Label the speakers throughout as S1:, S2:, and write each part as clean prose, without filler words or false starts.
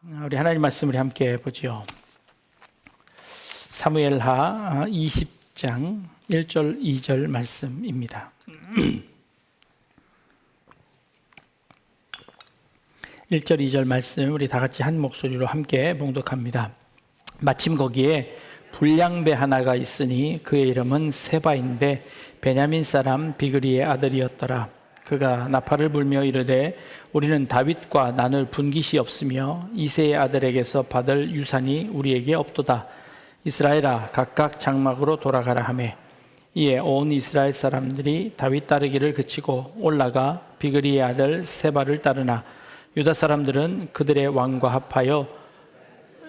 S1: 우리 하나님 말씀을 함께 보죠. 사무엘하 20장 1절 2절 말씀입니다. 1절 2절 말씀 우리 다 같이 한 목소리로 함께 봉독합니다. 마침 거기에 불량배 하나가 있으니 그의 이름은 세바인데 베냐민 사람 비그리의 아들이었더라. 그가 나팔을 불며 이르되 우리는 다윗과 나눌 분깃이 없으며 이새의 아들에게서 받을 유산이 우리에게 없도다. 이스라엘아 각각 장막으로 돌아가라 하매 이에 온 이스라엘 사람들이 다윗 따르기를 그치고 올라가 비그리의 아들 세바를 따르나 유다 사람들은 그들의 왕과 합하여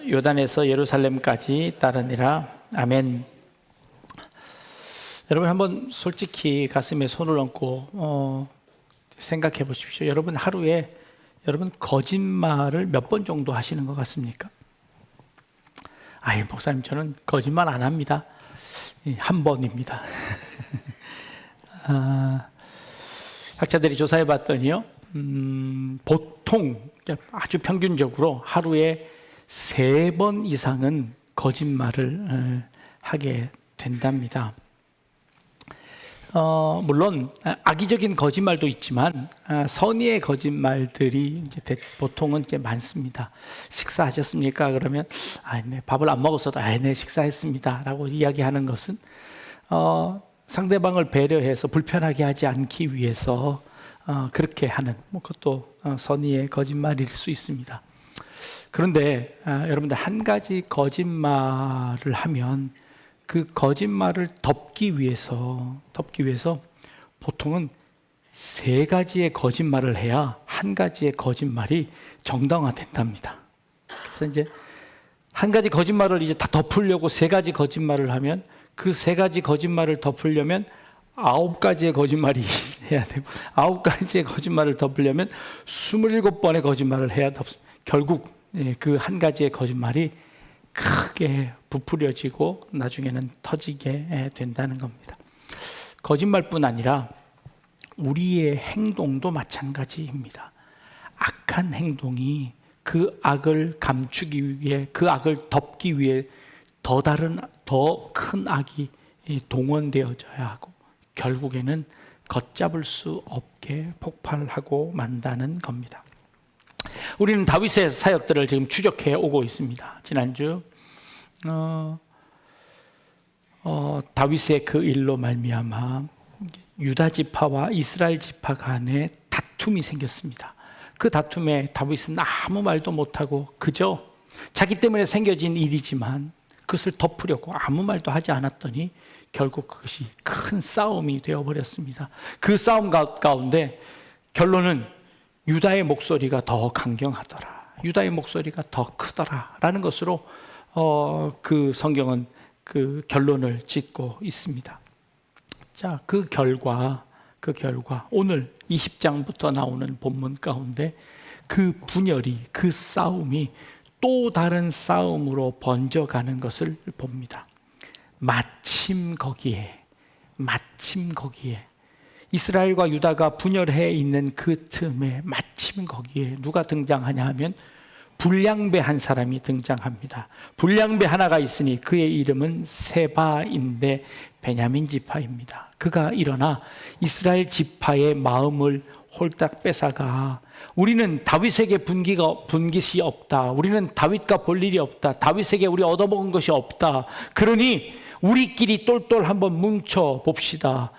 S1: 요단에서 예루살렘까지 따르니라. 아멘. 여러분 한번 솔직히 가슴에 손을 얹고 생각해 보십시오. 여러분 하루에 거짓말을 몇 번 정도 하시는 것 같습니까? 아이 목사님 저는 거짓말 안 합니다. 한 번입니다. 학자들이 조사해 봤더니요, 보통 아주 평균적으로 하루에 3번 이상은 거짓말을 하게 된답니다. 물론 악의적인 거짓말도 있지만 선의의 거짓말들이 이제 보통은 이제 많습니다. 식사하셨습니까? 그러면 네, 밥을 안 먹었어도 네, 식사했습니다라고 이야기하는 것은 상대방을 배려해서 불편하게 하지 않기 위해서 그렇게 하는 그것도 선의의 거짓말일 수 있습니다. 그런데 여러분들 한 가지 거짓말을 하면 그 거짓말을 덮기 위해서 보통은 3가지의 거짓말을 해야 한 가지의 거짓말이 정당화된답니다. 그래서 이제 한 가지 거짓말을 이제 다 덮으려고 3가지 거짓말을 하면 그 3가지 거짓말을 덮으려면 9가지의 거짓말이 해야 되고 9가지의 거짓말을 덮으려면 27번의 거짓말을 해야 덮습니다. 결국 그 한 가지의 거짓말이 크게 부풀려지고 나중에는 터지게 된다는 겁니다. 거짓말뿐 아니라 우리의 행동도 마찬가지입니다. 악한 행동이 그 악을 감추기 위해, 그 악을 덮기 위해 더 큰 악이 동원되어져야 하고 결국에는 걷잡을 수 없게 폭발하고 만다는 겁니다. 우리는 다윗의 사역들을 지금 추적해 오고 있습니다. 지난주 다윗의 그 일로 말미암아 유다 지파와 이스라엘 지파 간에 다툼이 생겼습니다. 그 다툼에 다윗은 아무 말도 못하고 그저 자기 때문에 생겨진 일이지만 그것을 덮으려고 아무 말도 하지 않았더니 결국 그것이 큰 싸움이 되어버렸습니다. 그 싸움 가운데 결론은 유다의 목소리가 더 강경하더라, 유다의 목소리가 더 크더라 라는 것으로 그 성경은 그 결론을 짓고 있습니다. 자, 그 결과 오늘 20장부터 나오는 본문 가운데 그 분열이, 그 싸움이 또 다른 싸움으로 번져가는 것을 봅니다. 마침 거기에 이스라엘과 유다가 분열해 있는 그 틈에 마침 거기에 누가 등장하냐 하면 불량배 한 사람이 등장합니다. 불량배 하나가 있으니 그의 이름은 세바인데 베냐민 지파입니다. 그가 일어나 이스라엘 지파의 마음을 홀딱 뺏어가 우리는 다윗에게 분깃이 없다, 우리는 다윗과 볼 일이 없다, 다윗에게 우리 얻어먹은 것이 없다, 그러니 우리끼리 똘똘 한번 뭉쳐 봅시다.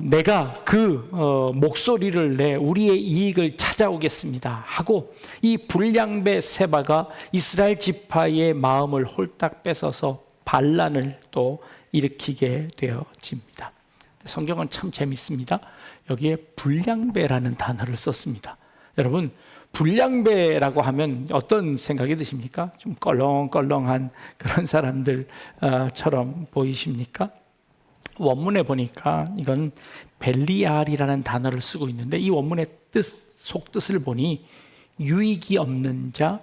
S1: 내가 그 목소리를 내 우리의 이익을 찾아오겠습니다 하고 이 불량배 세바가 이스라엘 지파의 마음을 홀딱 뺏어서 반란을 또 일으키게 되어집니다. 성경은 참 재밌습니다. 여기에 불량배라는 단어를 썼습니다. 여러분 불량배라고 하면 어떤 생각이 드십니까? 좀 껄렁껄렁한 그런 사람들처럼 보이십니까? 원문에 보니까 이건 벨리알이라는 단어를 쓰고 있는데 이 원문의 속뜻을 보니 유익이 없는 자,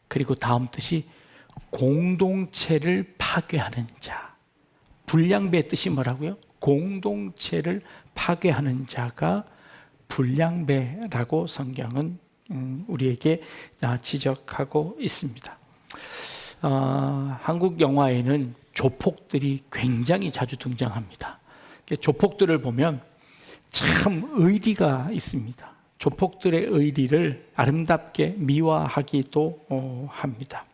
S1: 그리고 다음 뜻이 공동체를 파괴하는 자. 불량배의 뜻이 뭐라고요? 공동체를 파괴하는 자가 불량배라고 성경은 우리에게 지적하고 있습니다. 한국 영화에는 조폭들이 굉장히 자주 등장합니다. 조폭들을 보면 참 의리가 있습니다. 조폭들의 의리를 아름답게 미화하기도 합니다.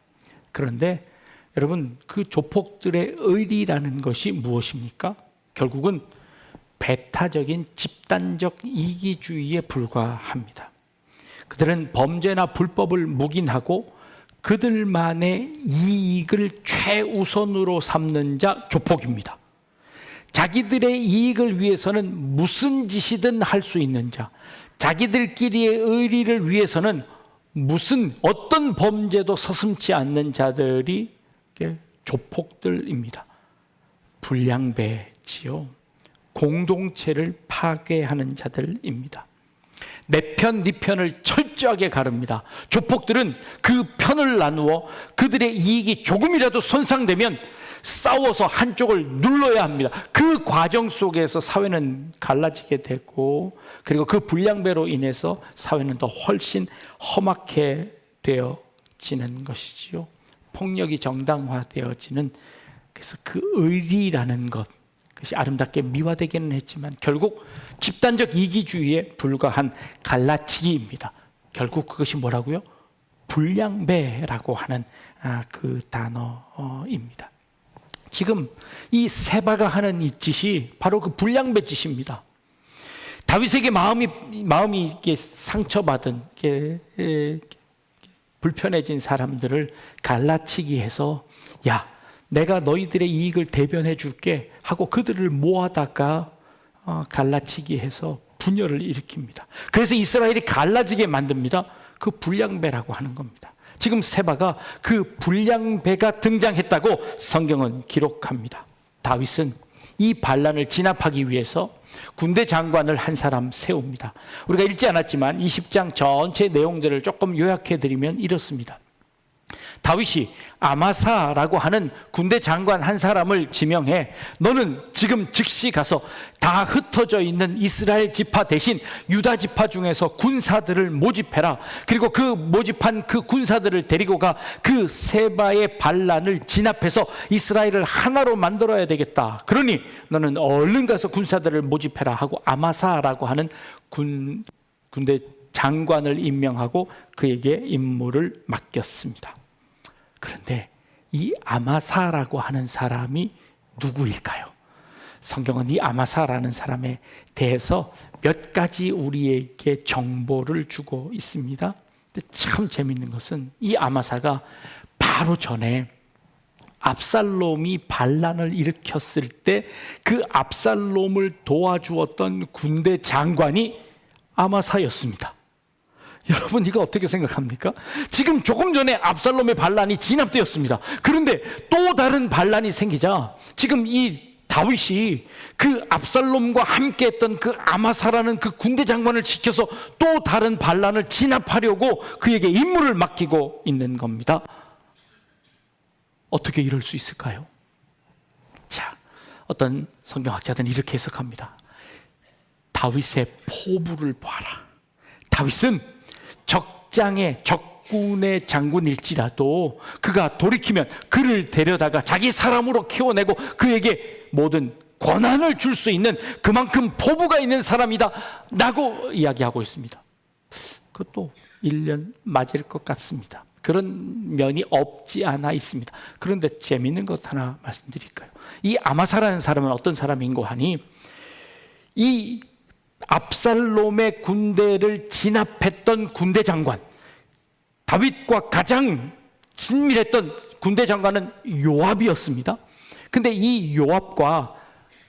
S1: 그런데 여러분, 그 조폭들의 의리라는 것이 무엇입니까? 결국은 배타적인 집단적 이기주의에 불과합니다. 그들은 범죄나 불법을 묵인하고 그들만의 이익을 최우선으로 삼는 자 조폭입니다. 자기들의 이익을 위해서는 무슨 짓이든 할 수 있는 자, 자기들끼리의 의리를 위해서는 어떤 범죄도 서슴지 않는 자들이 조폭들입니다. 불량배지요. 공동체를 파괴하는 자들입니다. 내 편, 네 편을 철저하게 가릅니다. 조폭들은 그 편을 나누어 그들의 이익이 조금이라도 손상되면 싸워서 한쪽을 눌러야 합니다. 그 과정 속에서 사회는 갈라지게 되고, 그리고 그 불량배로 인해서 사회는 더 훨씬 험악해 되어지는 것이지요. 폭력이 정당화되어지는, 그래서 그 의리라는 그것이 아름답게 미화되기는 했지만 결국 집단적 이기주의에 불과한 갈라치기입니다. 결국 그것이 뭐라고요? 불량배라고 하는 그 단어입니다. 지금 이 세바가 하는 이 짓이 바로 그 불량배 짓입니다. 다윗에게 마음이 이렇게 상처받은, 불편해진 사람들을 갈라치기 해서, 야, 내가 너희들의 이익을 대변해 줄게 하고 그들을 모아다가 갈라치기 해서 분열을 일으킵니다. 그래서 이스라엘이 갈라지게 만듭니다. 그 불량배라고 하는 겁니다. 지금 세바가 그 불량배가 등장했다고 성경은 기록합니다. 다윗은 이 반란을 진압하기 위해서 군대 장관을 한 사람 세웁니다. 우리가 읽지 않았지만 20장 전체 내용들을 조금 요약해 드리면 이렇습니다. 다윗이 아마사라고 하는 군대 장관 한 사람을 지명해, 너는 지금 즉시 가서 다 흩어져 있는 이스라엘 지파 대신 유다 지파 중에서 군사들을 모집해라. 그리고 그 모집한 그 군사들을 데리고 가 그 세바의 반란을 진압해서 이스라엘을 하나로 만들어야 되겠다. 그러니 너는 얼른 가서 군사들을 모집해라 하고 아마사라고 하는 군대 장관을 임명하고 그에게 임무를 맡겼습니다. 그런데 이 아마사라고 하는 사람이 누구일까요? 성경은 이 아마사라는 사람에 대해서 몇 가지 우리에게 정보를 주고 있습니다. 근데 참 재밌는 것은 이 아마사가 바로 전에 압살롬이 반란을 일으켰을 때 그 압살롬을 도와주었던 군대 장관이 아마사였습니다. 여러분, 이거 어떻게 생각합니까? 지금 조금 전에 압살롬의 반란이 진압되었습니다. 그런데 또 다른 반란이 생기자 지금 이 다윗이 그 압살롬과 함께 했던 그 아마사라는 그 군대 장관을 지켜서 또 다른 반란을 진압하려고 그에게 임무를 맡기고 있는 겁니다. 어떻게 이럴 수 있을까요? 자, 어떤 성경학자들은 이렇게 해석합니다. 다윗의 포부를 봐라. 다윗은 적군의 장군일지라도 그가 돌이키면 그를 데려다가 자기 사람으로 키워내고 그에게 모든 권한을 줄 수 있는 그만큼 포부가 있는 사람이다 라고 이야기하고 있습니다. 그것도 일련 맞을 것 같습니다. 그런 면이 없지 않아 있습니다. 그런데 재미있는 것 하나 말씀드릴까요? 이 아마사라는 사람은 어떤 사람인고 하니, 이 압살롬의 군대를 진압했던 군대 장관, 다윗과 가장 친밀했던 군대 장관은 요압이었습니다. 근데 이 요압과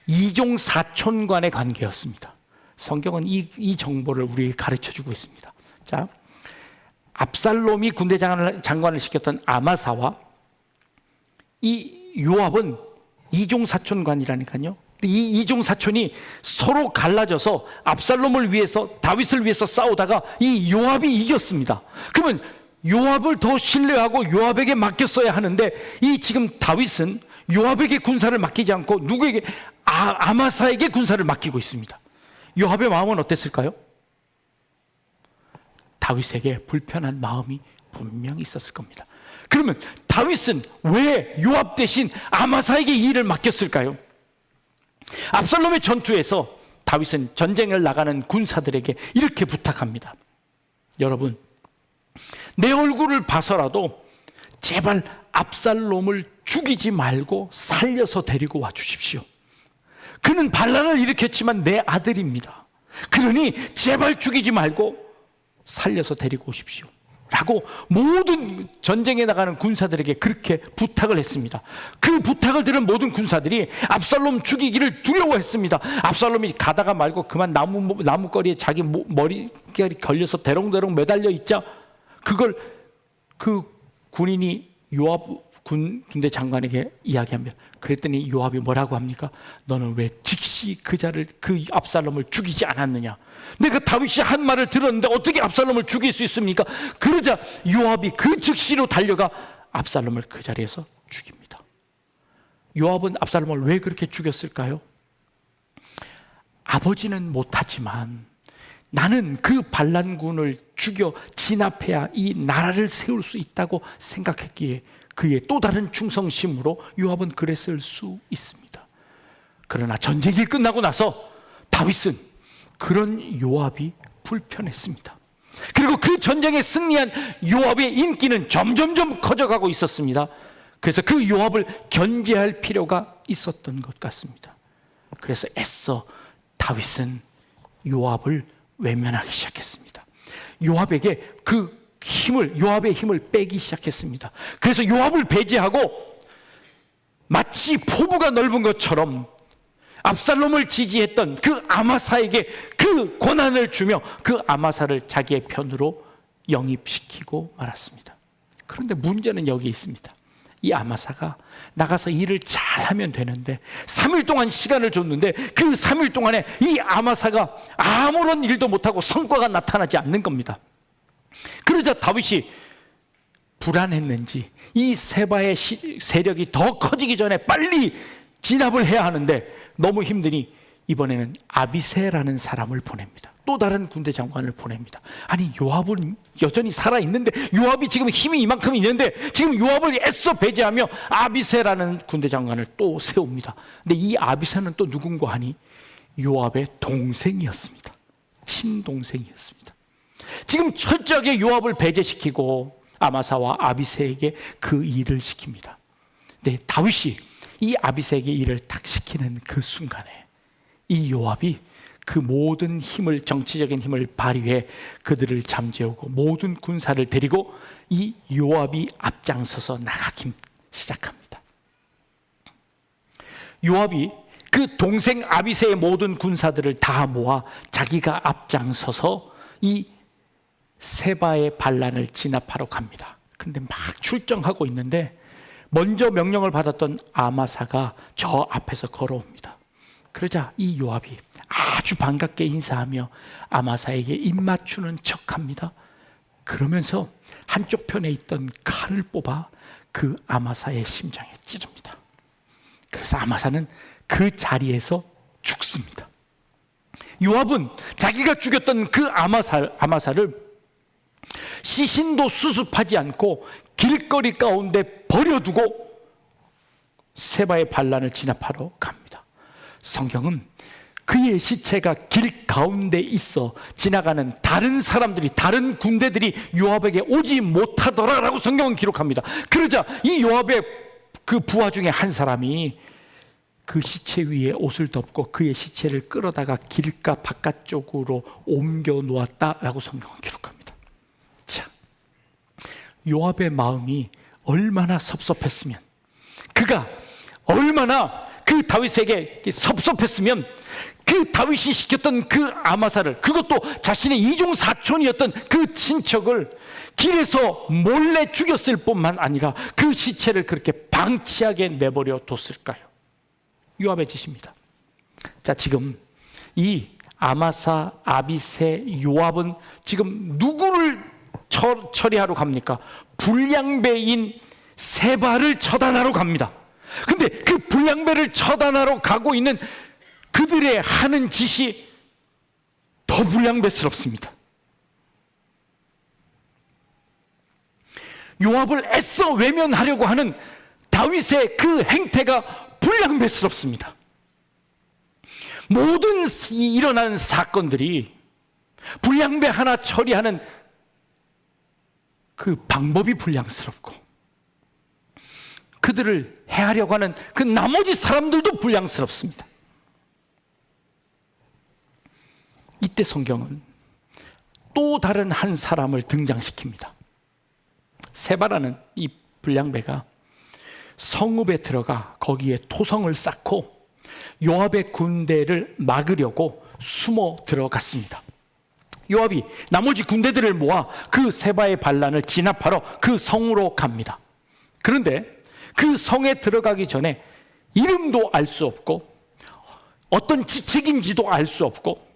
S1: 이종 사촌 간의 관계였습니다. 성경은 이 정보를 우리에게 가르쳐주고 있습니다. 자, 압살롬이 군대 장관을 시켰던 아마사와 이 요압은 이종 사촌관이라니까요. 이 이종 사촌이 서로 갈라져서 압살롬을 위해서, 다윗을 위해서 싸우다가 이 요압이 이겼습니다. 그러면 요압을 더 신뢰하고 요압에게 맡겼어야 하는데, 이 지금 다윗은 요압에게 군사를 맡기지 않고 누구에게? 아마사에게 군사를 맡기고 있습니다. 요압의 마음은 어땠을까요? 다윗에게 불편한 마음이 분명히 있었을 겁니다. 그러면 다윗은 왜 요압 대신 아마사에게 이 일을 맡겼을까요? 압살롬의 전투에서 다윗은 전쟁을 나가는 군사들에게 이렇게 부탁합니다. 여러분, 내 얼굴을 봐서라도 제발 압살롬을 죽이지 말고 살려서 데리고 와 주십시오. 그는 반란을 일으켰지만 내 아들입니다. 그러니 제발 죽이지 말고 살려서 데리고 오십시오 라고 모든 전쟁에 나가는 군사들에게 그렇게 부탁을 했습니다. 그 부탁을 들은 모든 군사들이 압살롬 죽이기를 두려워했습니다. 압살롬이 가다가 말고 그만 나무거리에 자기 머리결이 걸려서 대롱대롱 매달려 있자 그걸 그 군인이 요압 군대 장관에게 이야기합니다. 그랬더니 요압이 뭐라고 합니까? 너는 왜 즉시 그 압살롬을 죽이지 않았느냐? 내가 다윗이 한 말을 들었는데 어떻게 압살롬을 죽일 수 있습니까? 그러자 요압이 그 즉시로 달려가 압살롬을 그 자리에서 죽입니다. 요압은 압살롬을 왜 그렇게 죽였을까요? 아버지는 못하지만 나는 그 반란군을 죽여 진압해야 이 나라를 세울 수 있다고 생각했기에 그의 또 다른 충성심으로 요압은 그랬을 수 있습니다. 그러나 전쟁이 끝나고 나서 다윗은 그런 요압이 불편했습니다. 그리고 그 전쟁에 승리한 요압의 인기는 점점점 커져가고 있었습니다. 그래서 그 요압을 견제할 필요가 있었던 것 같습니다. 그래서 애써 다윗은 요압을 외면하기 시작했습니다. 요압에게 요압의 힘을 빼기 시작했습니다. 그래서 요압을 배제하고 마치 포부가 넓은 것처럼 압살롬을 지지했던 그 아마사에게 그 권한을 주며 그 아마사를 자기의 편으로 영입시키고 말았습니다. 그런데 문제는 여기 있습니다. 이 아마사가 나가서 일을 잘하면 되는데 3일 동안 시간을 줬는데 그 3일 동안에 이 아마사가 아무런 일도 못하고 성과가 나타나지 않는 겁니다. 그러자 다윗이 불안했는지 이 세바의 세력이 더 커지기 전에 빨리 진압을 해야 하는데 너무 힘드니 이번에는 아비새라는 사람을 보냅니다. 또 다른 군대 장관을 보냅니다. 아니, 요압은 여전히 살아있는데, 요압이 지금 힘이 이만큼 있는데 지금 요압을 애써 배제하며 아비새라는 군대 장관을 또 세웁니다. 근데 이 아비새는 또 누군가 하니 요압의 동생이었습니다. 친동생이었습니다. 지금 철저하게 요압을 배제시키고 아마사와 아비새에게 그 일을 시킵니다. 근데 다윗이 이 아비새에게 일을 딱 시키는 그 순간에 이 요압이 그 모든 힘을, 정치적인 힘을 발휘해 그들을 잠재우고 모든 군사를 데리고 이 요압이 앞장서서 나가기 시작합니다. 요압이 그 동생 아비새의 모든 군사들을 다 모아 자기가 앞장서서 이 세바의 반란을 진압하러 갑니다. 그런데 막 출정하고 있는데 먼저 명령을 받았던 아마사가 저 앞에서 걸어옵니다. 그러자 이 요압이 아주 반갑게 인사하며 아마사에게 입맞추는 척합니다. 그러면서 한쪽 편에 있던 칼을 뽑아 그 아마사의 심장에 찌릅니다. 그래서 아마사는 그 자리에서 죽습니다. 요압은 자기가 죽였던 그 아마사를 시신도 수습하지 않고 길거리 가운데 버려두고 세바의 반란을 진압하러 갑니다. 성경은 그의 시체가 길 가운데 있어 지나가는 다른 사람들이, 다른 군대들이 요압에게 오지 못하더라라고 성경은 기록합니다. 그러자 이 요압의 그 부하 중에 한 사람이 그 시체 위에 옷을 덮고 그의 시체를 끌어다가 길가 바깥쪽으로 옮겨 놓았다라고 성경은 기록합니다. 자, 요압의 마음이 얼마나 섭섭했으면, 그가 얼마나 그 다윗에게 섭섭했으면 그 다윗이 시켰던 그 아마사를, 그것도 자신의 이종 사촌이었던 그 친척을 길에서 몰래 죽였을 뿐만 아니라 그 시체를 그렇게 방치하게 내버려 뒀을까요? 요압의 짓입니다. 자, 지금 이 아마사, 아비새, 요압은 지금 누구를 처리하러 갑니까? 불량배인 세바를 처단하러 갑니다. 근데 그 불량배를 처단하러 가고 있는 그들의 하는 짓이 더 불량배스럽습니다. 요압을 애써 외면하려고 하는 다윗의 그 행태가 불량배스럽습니다. 모든 일어나는 사건들이 불량배 하나 처리하는 그 방법이 불량스럽고, 그들을 해하려고 하는 그 나머지 사람들도 불량스럽습니다. 이때 성경은 또 다른 한 사람을 등장시킵니다. 세바라는 이 불량배가 성읍에 들어가 거기에 토성을 쌓고 요압의 군대를 막으려고 숨어 들어갔습니다. 요압이 나머지 군대들을 모아 그 세바의 반란을 진압하러 그 성으로 갑니다. 그런데 그 성에 들어가기 전에 이름도 알 수 없고 어떤 지책인지도 알 수 없고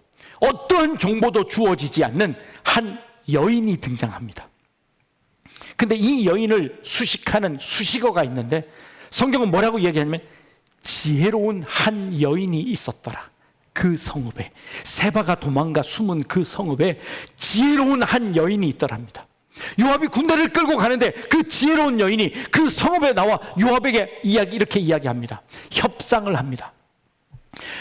S1: 어떠한 정보도 주어지지 않는 한 여인이 등장합니다. 근데 이 여인을 수식하는 수식어가 있는데 성경은 뭐라고 얘기하냐면 지혜로운 한 여인이 있었더라. 그 성읍에, 세바가 도망가 숨은 그 성읍에 지혜로운 한 여인이 있더랍니다. 요압이 군대를 끌고 가는데 그 지혜로운 여인이 그 성읍에 나와 요압에게 이렇게 이야기합니다. 협상을 합니다.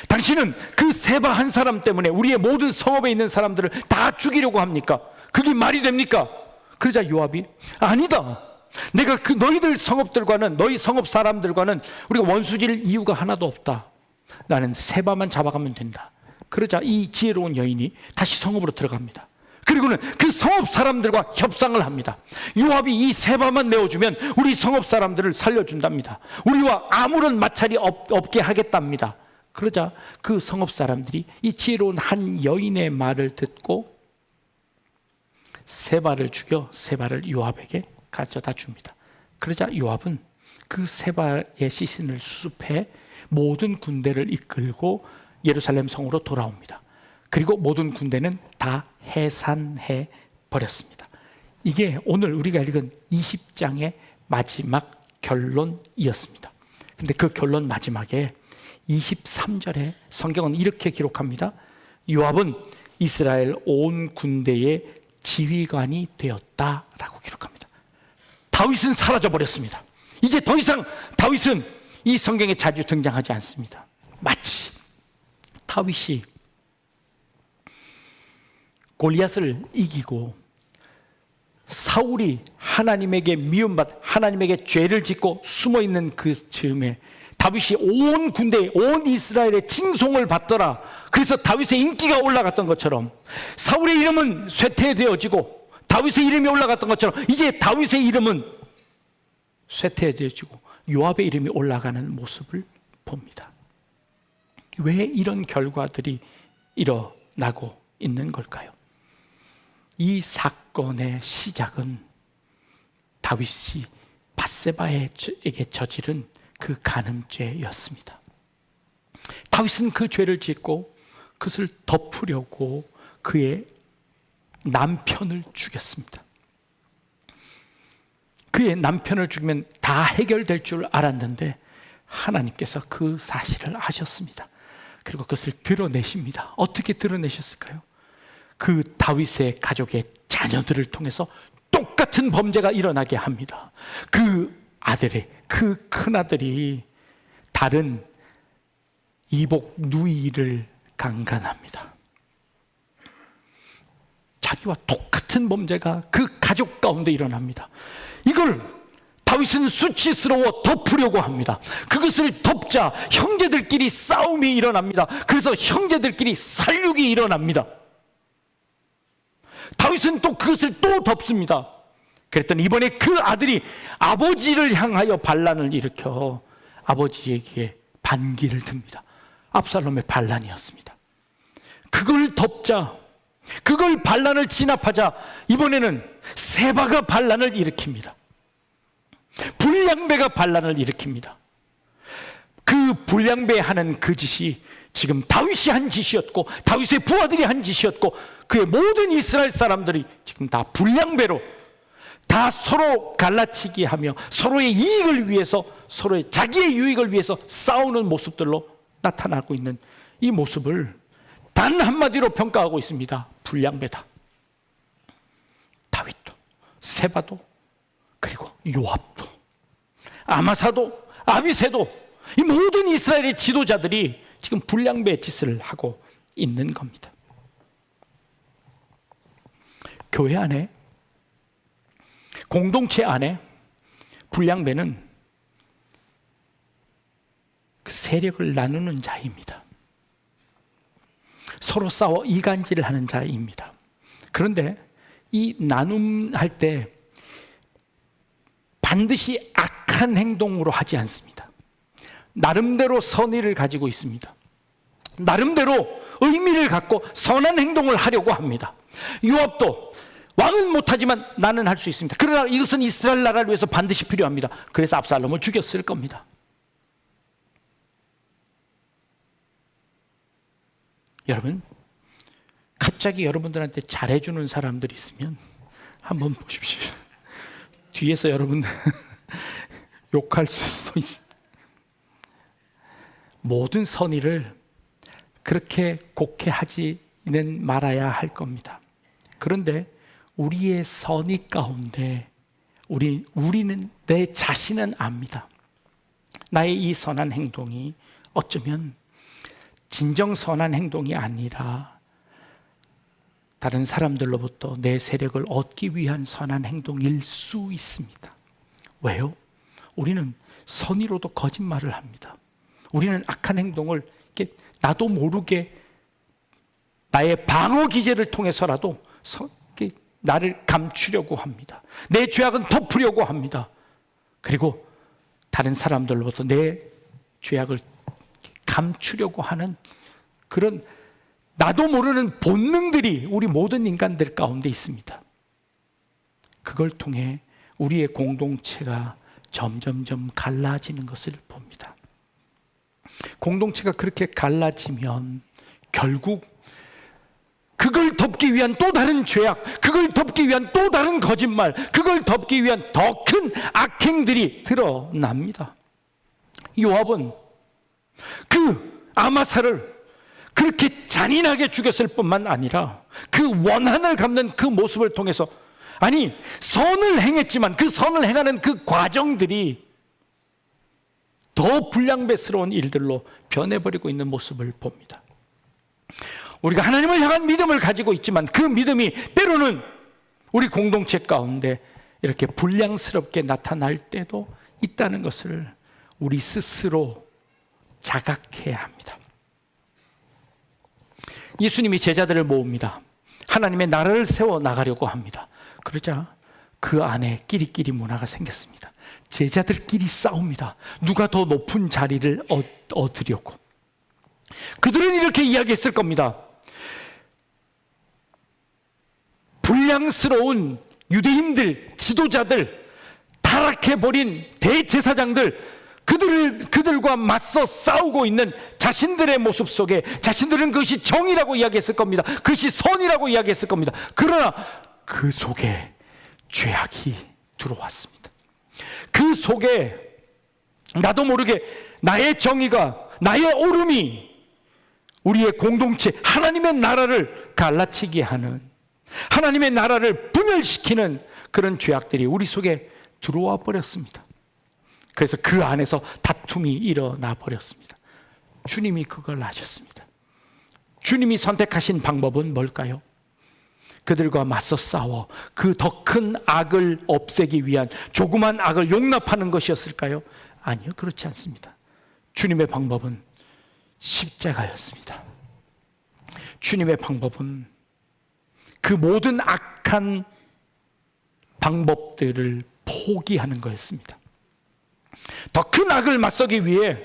S1: 당신은 그 세바 한 사람 때문에 우리의 모든 성읍에 있는 사람들을 다 죽이려고 합니까? 그게 말이 됩니까? 그러자 요압이 아니다. 내가 그 너희들 성읍들과는, 너희 성읍 사람들과는 우리가 원수질 이유가 하나도 없다. 나는 세바만 잡아가면 된다. 그러자 이 지혜로운 여인이 다시 성읍으로 들어갑니다. 그리고는 그 성읍 사람들과 협상을 합니다. 요압이 이 세바만 내어주면 우리 성읍 사람들을 살려준답니다. 우리와 아무런 마찰이 없게 하겠답니다. 그러자 그 성읍 사람들이 이 지혜로운 한 여인의 말을 듣고 세바를 죽여 세바를 요압에게 가져다 줍니다. 그러자 요압은 그 세바의 시신을 수습해 모든 군대를 이끌고 예루살렘 성으로 돌아옵니다. 그리고 모든 군대는 다 해산해 버렸습니다. 이게 오늘 우리가 읽은 20장의 마지막 결론이었습니다. 근데 그 결론 마지막에 23절에 성경은 이렇게 기록합니다. 요압은 이스라엘 온 군대의 지휘관이 되었다라고 기록합니다. 다윗은 사라져 버렸습니다. 이제 더 이상 다윗은 이 성경에 자주 등장하지 않습니다. 마치 다윗이 골리앗을 이기고 사울이 하나님에게 미움받, 하나님에게 죄를 짓고 숨어있는 그 즈음에 다윗이 온 군대, 온 이스라엘의 칭송을 받더라. 그래서 다윗의 인기가 올라갔던 것처럼 사울의 이름은 쇠퇴되어지고 다윗의 이름이 올라갔던 것처럼 이제 다윗의 이름은 쇠퇴되어지고 요압의 이름이 올라가는 모습을 봅니다. 왜 이런 결과들이 일어나고 있는 걸까요? 이 사건의 시작은 다윗이 밧세바에게 저지른 그 간음죄였습니다. 다윗은 그 죄를 짓고 그것을 덮으려고 그의 남편을 죽였습니다. 그의 남편을 죽이면 다 해결될 줄 알았는데 하나님께서 그 사실을 아셨습니다. 그리고 그것을 드러내십니다. 어떻게 드러내셨을까요? 그 다윗의 가족의 자녀들을 통해서 똑같은 범죄가 일어나게 합니다. 그 아들의, 그 큰아들이 다른 이복 누이를 강간합니다. 자기와 똑같은 범죄가 그 가족 가운데 일어납니다. 이걸 다윗은 수치스러워 덮으려고 합니다. 그것을 덮자 형제들끼리 싸움이 일어납니다. 그래서 형제들끼리 살육이 일어납니다. 다윗은 또 그것을 또 덮습니다. 그랬더니 이번에 그 아들이 아버지를 향하여 반란을 일으켜 아버지에게 반기를 듭니다. 압살롬의 반란이었습니다. 그걸 덮자, 그걸 반란을 진압하자 이번에는 세바가 반란을 일으킵니다. 불량배가 반란을 일으킵니다. 그 불량배하는 그 짓이 지금 다윗이 한 짓이었고 다윗의 부하들이 한 짓이었고 그의 모든 이스라엘 사람들이 지금 다 불량배로 다 서로 갈라치기 하며 서로의 이익을 위해서 서로의 자기의 유익을 위해서 싸우는 모습들로 나타나고 있는 이 모습을 단 한마디로 평가하고 있습니다. 불량배다. 다윗도 세바도 그리고 요압도, 아마사도, 아비새도, 이 모든 이스라엘의 지도자들이 지금 불량배 짓을 하고 있는 겁니다. 교회 안에, 공동체 안에 불량배는 그 세력을 나누는 자입니다. 서로 싸워 이간질을 하는 자입니다. 그런데 이 나눔할 때 반드시 악한 행동으로 하지 않습니다. 나름대로 선의를 가지고 있습니다. 나름대로 의미를 갖고 선한 행동을 하려고 합니다. 요압도 왕은 못하지만 나는 할 수 있습니다. 그러나 이것은 이스라엘 나라를 위해서 반드시 필요합니다. 그래서 압살롬을 죽였을 겁니다. 여러분, 갑자기 여러분들한테 잘해주는 사람들이 있으면 한번 보십시오. 뒤에서 여러분 욕할 수도 있어요. 모든 선의를 그렇게 곡해하지는 말아야 할 겁니다. 그런데 우리의 선의 가운데 우리는 내 자신은 압니다. 나의 이 선한 행동이 어쩌면 진정 선한 행동이 아니라 다른 사람들로부터 내 세력을 얻기 위한 선한 행동일 수 있습니다. 왜요? 우리는 선의로도 거짓말을 합니다. 우리는 악한 행동을 이렇게 나도 모르게 나의 방어 기제를 통해서라도 나를 감추려고 합니다. 내 죄악은 덮으려고 합니다. 그리고 다른 사람들로부터 내 죄악을 감추려고 하는 그런 나도 모르는 본능들이 우리 모든 인간들 가운데 있습니다. 그걸 통해 우리의 공동체가 점점점 갈라지는 것을 봅니다. 공동체가 그렇게 갈라지면 결국 그걸 덮기 위한 또 다른 죄악, 그걸 덮기 위한 또 다른 거짓말, 그걸 덮기 위한 더 큰 악행들이 드러납니다. 요압은 그 아마사를 그렇게 잔인하게 죽였을 뿐만 아니라 그 원한을 갚는 그 모습을 통해서 아니 선을 행했지만 그 선을 행하는 그 과정들이 더 불량배스러운 일들로 변해버리고 있는 모습을 봅니다. 우리가 하나님을 향한 믿음을 가지고 있지만 그 믿음이 때로는 우리 공동체 가운데 이렇게 불량스럽게 나타날 때도 있다는 것을 우리 스스로 자각해야 합니다. 예수님이 제자들을 모읍니다. 하나님의 나라를 세워 나가려고 합니다. 그러자 그 안에 끼리끼리 문화가 생겼습니다. 제자들끼리 싸웁니다. 누가 더 높은 자리를 얻으려고. 그들은 이렇게 이야기했을 겁니다. 불량스러운 유대인들, 지도자들, 타락해버린 대제사장들, 그들과 맞서 싸우고 있는 자신들의 모습 속에 자신들은 그것이 정의라고 이야기했을 겁니다. 그것이 선이라고 이야기했을 겁니다. 그러나 그 속에 죄악이 들어왔습니다. 그 속에 나도 모르게 나의 정의가, 나의 옳음이 우리의 공동체, 하나님의 나라를 갈라치게 하는, 하나님의 나라를 분열시키는 그런 죄악들이 우리 속에 들어와 버렸습니다. 그래서 그 안에서 다툼이 일어나 버렸습니다. 주님이 그걸 아셨습니다. 주님이 선택하신 방법은 뭘까요? 그들과 맞서 싸워 그 더 큰 악을 없애기 위한 조그만 악을 용납하는 것이었을까요? 아니요, 그렇지 않습니다. 주님의 방법은 십자가였습니다. 주님의 방법은 그 모든 악한 방법들을 포기하는 거였습니다. 더 큰 악을 맞서기 위해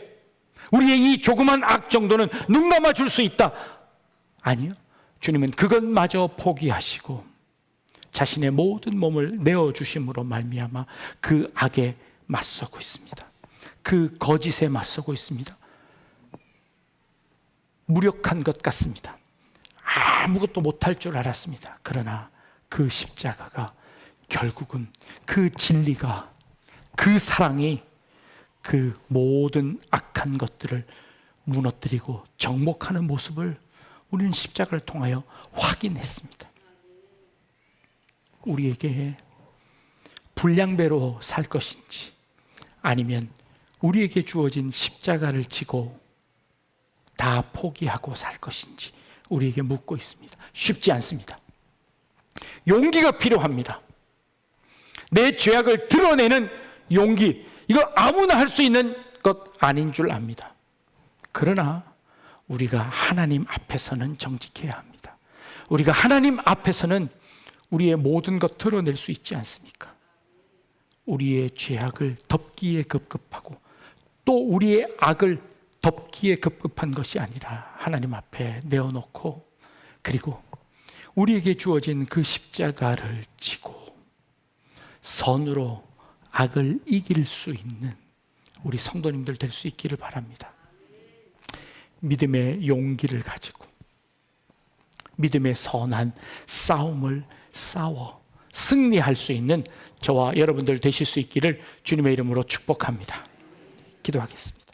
S1: 우리의 이 조그만 악 정도는 눈 감아 줄 수 있다. 아니요. 주님은 그것마저 포기하시고 자신의 모든 몸을 내어주심으로 말미암아 그 악에 맞서고 있습니다. 그 거짓에 맞서고 있습니다. 무력한 것 같습니다. 아무것도 못할 줄 알았습니다. 그러나 그 십자가가 결국은 그 진리가, 그 사랑이 그 모든 악한 것들을 무너뜨리고 정복하는 모습을 우리는 십자가를 통하여 확인했습니다. 우리에게 불량배로 살 것인지, 아니면 우리에게 주어진 십자가를 지고 다 포기하고 살 것인지 우리에게 묻고 있습니다. 쉽지 않습니다. 용기가 필요합니다. 내 죄악을 드러내는 용기, 이거 아무나 할 수 있는 것 아닌 줄 압니다. 그러나 우리가 하나님 앞에서는 정직해야 합니다. 우리가 하나님 앞에서는 우리의 모든 것 드러낼 수 있지 않습니까? 우리의 죄악을 덮기에 급급하고 또 우리의 악을 덮기에 급급한 것이 아니라 하나님 앞에 내어놓고, 그리고 우리에게 주어진 그 십자가를 지고 선으로 악을 이길 수 있는 우리 성도님들 될 수 있기를 바랍니다. 믿음의 용기를 가지고 믿음의 선한 싸움을 싸워 승리할 수 있는 저와 여러분들 되실 수 있기를 주님의 이름으로 축복합니다. 기도하겠습니다.